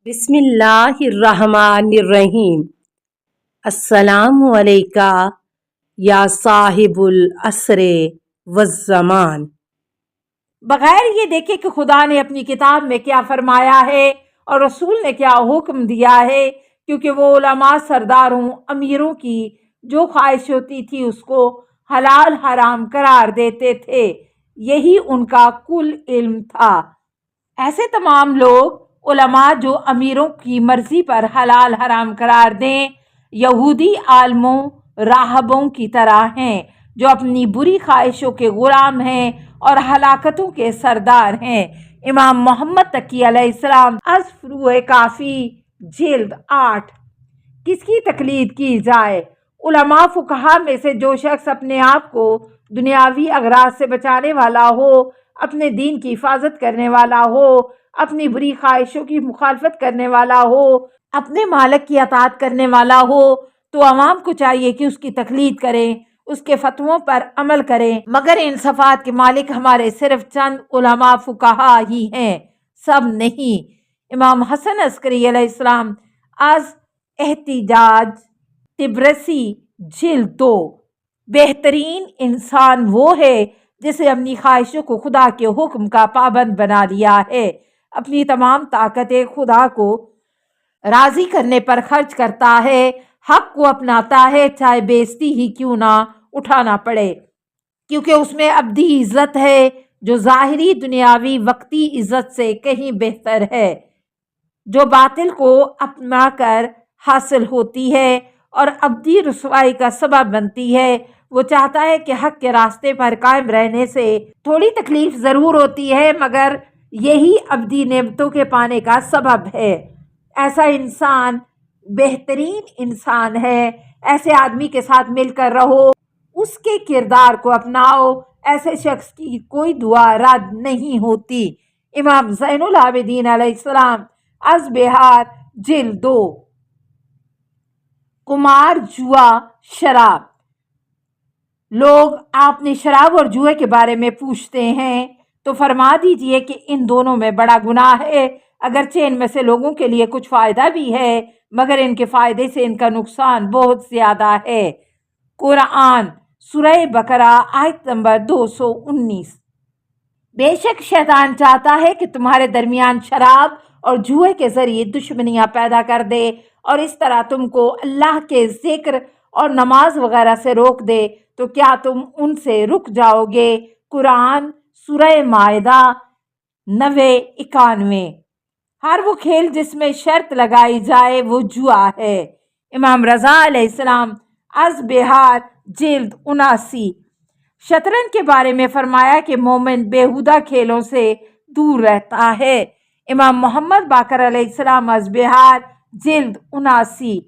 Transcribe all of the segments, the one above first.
بسم اللہ الرحمن الرحیم۔ السلام علیکہ یا صاحب العصر والزمان۔ بغیر یہ دیکھے کہ خدا نے اپنی کتاب میں کیا فرمایا ہے اور رسول نے کیا حکم دیا ہے، کیونکہ وہ علماء سرداروں امیروں کی جو خواہش ہوتی تھی اس کو حلال حرام قرار دیتے تھے، یہی ان کا کل علم تھا۔ ایسے تمام لوگ علماء جو امیروں کی مرضی پر حلال حرام قرار دیں، یہودی عالموں راہبوں کی طرح ہیں جو اپنی بری خواہشوں کے غلام ہیں اور ہلاکتوں کے سردار ہیں۔ امام محمد تقی علیہ السلام از فروع کافی جلد 8۔ کس کی تقلید کی جائے؟ علماء فقہا میں سے جو شخص اپنے آپ کو دنیاوی اغراض سے بچانے والا ہو، اپنے دین کی حفاظت کرنے والا ہو، اپنی بری خواہشوں کی مخالفت کرنے والا ہو، اپنے مالک کی اطاعت کرنے والا ہو، تو عوام کو چاہیے کہ اس کی تقلید کریں، اس کے فتووں پر عمل کریں۔ مگر ان صفات کے مالک ہمارے صرف چند علماء فقہا ہی ہیں، سب نہیں۔ امام حسن عسکری علیہ السلام از احتجاج طبرسی جلد 2۔ بہترین انسان وہ ہے جسے اپنی خواہشوں کو خدا کے حکم کا پابند بنا لیا ہے، اپنی تمام طاقتیں خدا کو راضی کرنے پر خرچ کرتا ہے، حق کو اپناتا ہے چاہے بےزتی ہی کیوں نہ اٹھانا پڑے، کیونکہ اس میں ابدی عزت ہے جو ظاہری دنیاوی وقتی عزت سے کہیں بہتر ہے، جو باطل کو اپنا کر حاصل ہوتی ہے اور ابدی رسوائی کا سبب بنتی ہے۔ وہ چاہتا ہے کہ حق کے راستے پر قائم رہنے سے تھوڑی تکلیف ضرور ہوتی ہے، مگر یہی ابدی نعمتوں کے پانے کا سبب ہے۔ ایسا انسان بہترین انسان ہے۔ ایسے آدمی کے ساتھ مل کر رہو، اس کے کردار کو اپناؤ، ایسے شخص کی کوئی دعا رد نہیں ہوتی۔ امام زین العابدین علیہ السلام از بہار جلد 2۔ قمار، جوا، شراب۔ لوگ آپ نے شراب اور جوئے کے بارے میں پوچھتے ہیں تو فرما دیجئے کہ ان دونوں میں بڑا گناہ ہے، اگرچہ ان میں سے لوگوں کے لیے کچھ فائدہ بھی ہے، مگر ان کے فائدے سے ان کا نقصان بہت زیادہ ہے۔ قرآن سورہ بقرہ آیت نمبر 219۔ بے شک شیطان چاہتا ہے کہ تمہارے درمیان شراب اور جوئے کے ذریعے دشمنیاں پیدا کر دے اور اس طرح تم کو اللہ کے ذکر اور نماز وغیرہ سے روک دے، تو کیا تم ان سے رک جاؤ گے؟ قرآن سورہ مائدہ 90-91۔ ہر وہ کھیل جس میں شرط لگائی جائے وہ جوا ہے۔ امام رضا علیہ السلام از بہار جلد 79۔ شطرنج کے بارے میں فرمایا کہ مومن بیہودہ کھیلوں سے دور رہتا ہے۔ امام محمد باقر علیہ السلام از بہار جلد 79۔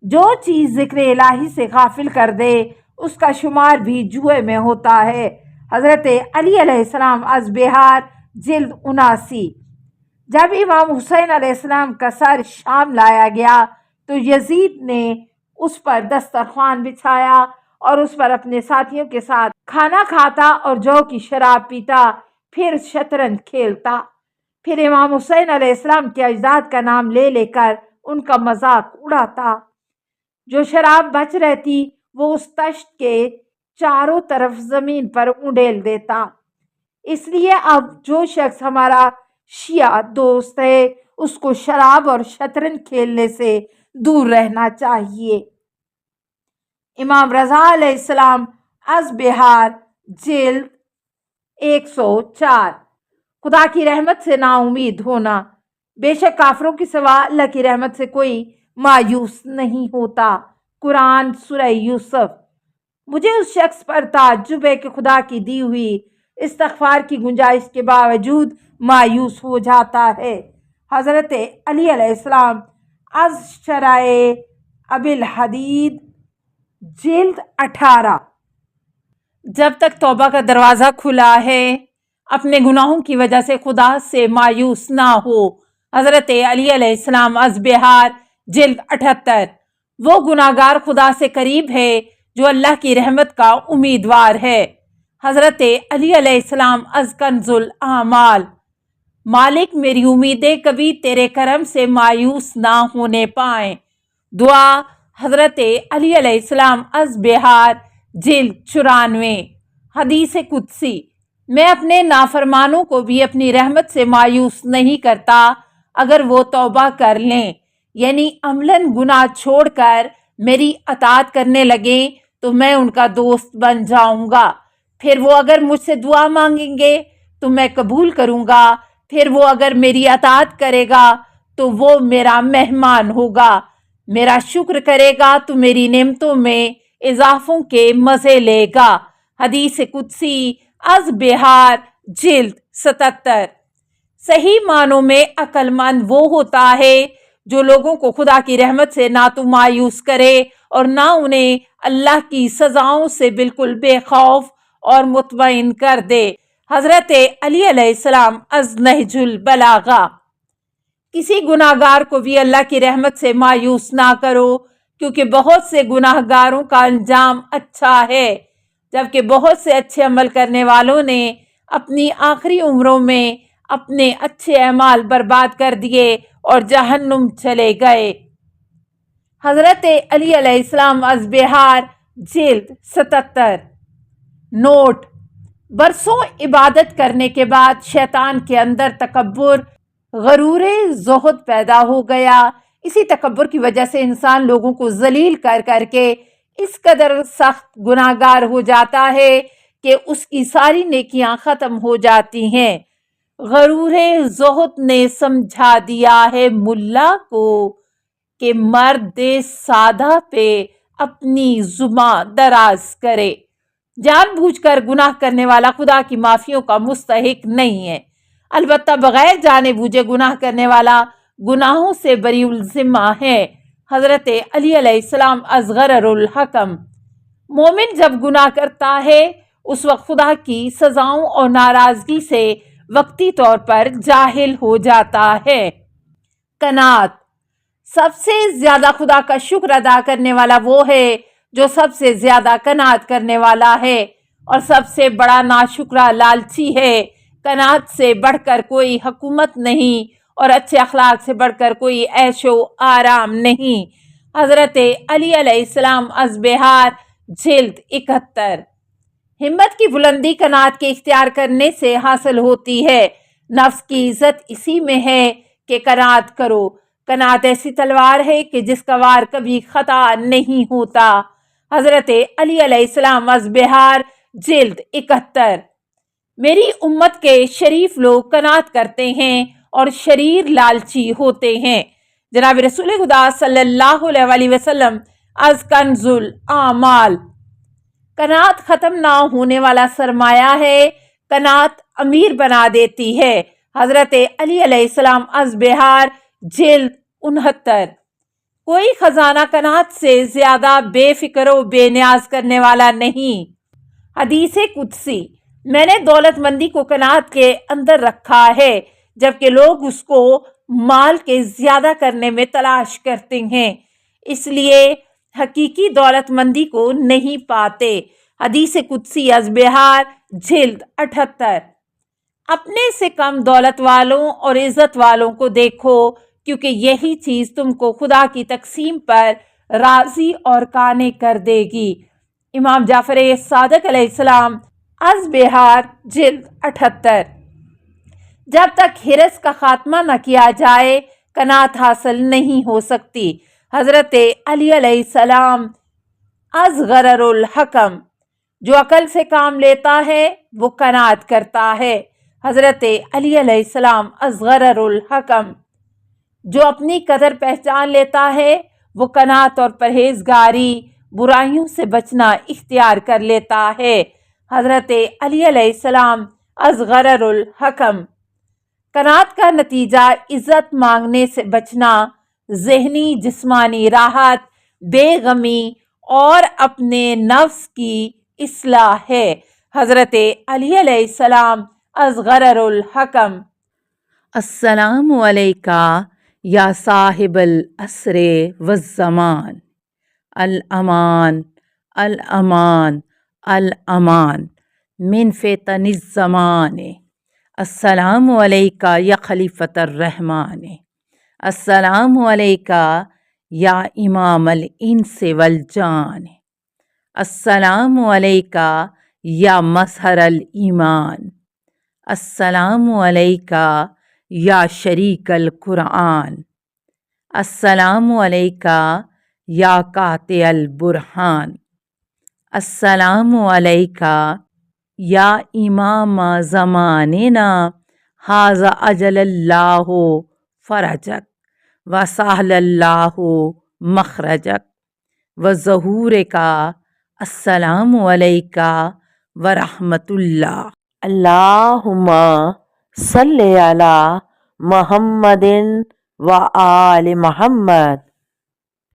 جو چیز ذکر الہی سے غافل کر دے اس کا شمار بھی جوئے میں ہوتا ہے۔ حضرت علی علیہ السلام از بہار جلد 79۔ جب امام حسین علیہ السلام کا سر شام لایا گیا تو یزید نے اس پر دسترخوان بچھایا اور اس پر اپنے ساتھیوں کے ساتھ کھانا کھاتا اور جو کی شراب پیتا، پھر شطرنج کھیلتا، پھر امام حسین علیہ السلام کے اجداد کا نام لے لے کر ان کا مذاق اڑاتا۔ جو شراب بچ رہتی وہ اس تشت کے چاروں طرف زمین پر اونڈیل دیتا۔ اس لیے اب جو شخص ہمارا شیعہ دوست ہے اس کو شراب اور شطرنج کھیلنے سے دور رہنا چاہیے۔ امام رضا علیہ السلام از بہار جلد 104۔ خدا کی رحمت سے نا امید ہونا۔ بے شک کافروں کی سوا اللہ کی رحمت سے کوئی مایوس نہیں ہوتا۔ قرآن سورہ یوسف۔ مجھے اس شخص پر تعجب ہے کہ خدا کی دی ہوئی استغفار کی گنجائش کے باوجود مایوس ہو جاتا ہے۔ حضرت علی علیہ السلام از شرائع ابی الحدید جلد 18۔ جب تک توبہ کا دروازہ کھلا ہے اپنے گناہوں کی وجہ سے خدا سے مایوس نہ ہو۔ حضرت علی علیہ السلام از بہار جلد 78۔ وہ گناہگار خدا سے قریب ہے جو اللہ کی رحمت کا امیدوار ہے۔ حضرت علی علیہ السلام از کنز الاعمال مالک میری امیدیں کبھی تیرے کرم سے مایوس نہ ہونے پائیں۔ دعا حضرت علی علیہ السلام از بہار جلد 94۔ حدیث قدسی: میں اپنے نافرمانوں کو بھی اپنی رحمت سے مایوس نہیں کرتا اگر وہ توبہ کر لیں، یعنی عملاً گناہ چھوڑ کر میری اطاعت کرنے لگیں تو میں ان کا دوست بن جاؤں گا۔ پھر وہ اگر مجھ سے دعا مانگیں گے تو میں قبول کروں گا۔ پھر وہ اگر میری اطاعت کرے گا تو وہ میرا مہمان ہوگا۔ میرا شکر کرے گا تو میری نعمتوں میں اضافوں کے مزے لے گا۔ حدیث قدسی از بہار جلد 77۔ صحیح معنوں میں عقل مند وہ ہوتا ہے جو لوگوں کو خدا کی رحمت سے نہ تو مایوس کرے اور نہ انہیں اللہ کی سزاؤں سے بالکل بے خوف اور مطمئن کر دے۔ حضرت علی علیہ السلام از نہج البلاغہ: کسی گناہ گار کو بھی اللہ کی رحمت سے مایوس نہ کرو، کیونکہ بہت سے گناہ گاروں کا انجام اچھا ہے، جبکہ بہت سے اچھے عمل کرنے والوں نے اپنی آخری عمروں میں اپنے اچھے اعمال برباد کر دیے اور جہنم چلے گئے۔ حضرت علی علیہ السلام از بہار جلد 77۔ نوٹ: برسوں عبادت کرنے کے بعد شیطان کے اندر تکبر، غرور زہد پیدا ہو گیا۔ اسی تکبر کی وجہ سے انسان لوگوں کو ذلیل کر کر کے اس قدر سخت گناہ گار ہو جاتا ہے کہ اس کی ساری نیکیاں ختم ہو جاتی ہیں۔ غرور زہد نے سمجھا دیا ہے ملا کو کہ مرد سادہ پہ اپنی زبان دراز کرے۔ جان بوجھ کر گناہ کرنے والا خدا کی معافیوں کا مستحق نہیں ہے، البتہ بغیر جانے بوجھے گناہ کرنے والا گناہوں سے بری الذمہ ہے۔ حضرت علی علیہ السلام از غرر الحکم: مومن جب گناہ کرتا ہے اس وقت خدا کی سزاؤں اور ناراضگی سے وقتی طور پر جاہل ہو جاتا ہے۔ قناعت: سب سے زیادہ خدا کا شکر ادا کرنے والا وہ ہے جو سب سے زیادہ قناعت کرنے والا ہے، اور سب سے بڑا ناشکرا لالچی ہے۔ قناعت سے بڑھ کر کوئی حکومت نہیں اور اچھے اخلاق سے بڑھ کر کوئی عیش و آرام نہیں۔ حضرت علی علیہ السلام از بہار جلد 71۔ ہمت کی بلندی قناعت کے اختیار کرنے سے حاصل ہوتی ہے۔ نفس کی عزت اسی میں ہے کہ قناعت کرو۔ قناعت ایسی تلوار ہے کہ جس کا وار کبھی خطا نہیں ہوتا۔ حضرت علی علیہ السلام از بہار جلد 71۔ میری امت کے شریف لوگ قناعت کرتے ہیں اور شریر لالچی ہوتے ہیں۔ جناب رسول خدا صلی اللہ علیہ وسلم از کنز الاعمال: قناعت ختم نہ ہونے والا سرمایہ ہے، قناعت امیر بنا دیتی ہے۔ حضرت علی علیہ السلام از بہار جلد 69۔ کوئی خزانہ قناعت سے زیادہ بے فکر و بے نیاز کرنے والا نہیں۔ حدیث قدسی: میں نے دولت مندی کو قناعت کے اندر رکھا ہے، جبکہ لوگ اس کو مال کے زیادہ کرنے میں تلاش کرتے ہیں، اس لیے حقیقی دولت مندی کو نہیں پاتے۔ حدیث قدسی از بہار جلد 78۔ اپنے سے کم دولت والوں اور عزت والوں کو دیکھو، کیونکہ یہی چیز تم کو خدا کی تقسیم پر راضی اور قانع کر دے گی۔ امام جعفر صادق علیہ السلام از بہار جلد 78۔ جب تک حرص کا خاتمہ نہ کیا جائے قناعت حاصل نہیں ہو سکتی۔ حضرت علی علیہ السلام از غرر الحکم: جو عقل سے کام لیتا ہے وہ قناعت کرتا ہے۔ حضرت علی علیہ السلام از غرر الحکم: جو اپنی قدر پہچان لیتا ہے وہ قناعت اور پرہیزگاری، برائیوں سے بچنا اختیار کر لیتا ہے۔ حضرت علی علیہ السلام از غرر الحکم: قناعت کا نتیجہ عزت مانگنے سے بچنا، ذہنی جسمانی راحت، بے غمی اور اپنے نفس کی اصلاح ہے۔ حضرت علی علیہ السلام از غرر الحکم۔ السلام علیکہ یا صاحب العصر والزمان، الامان الامان الامان من فتن الزمان، السلام علیکہ یا خلیفۃ الرحمن، السلام علیکہ یا امام الانس والجان، السلام علیکہ یا مظہر الایمان، السلام علیکہ یا شریک القرآن، السلام علیکہ یا قاطع البرہان، السلام علیکہ یا امام زماننا ھذا اجل اللہ فرجک وسہل اللہ مخرجک وظہورکا، السلام علیکہ ورحمۃ اللہ۔ اللہم صلی علی محمد و آل محمد۔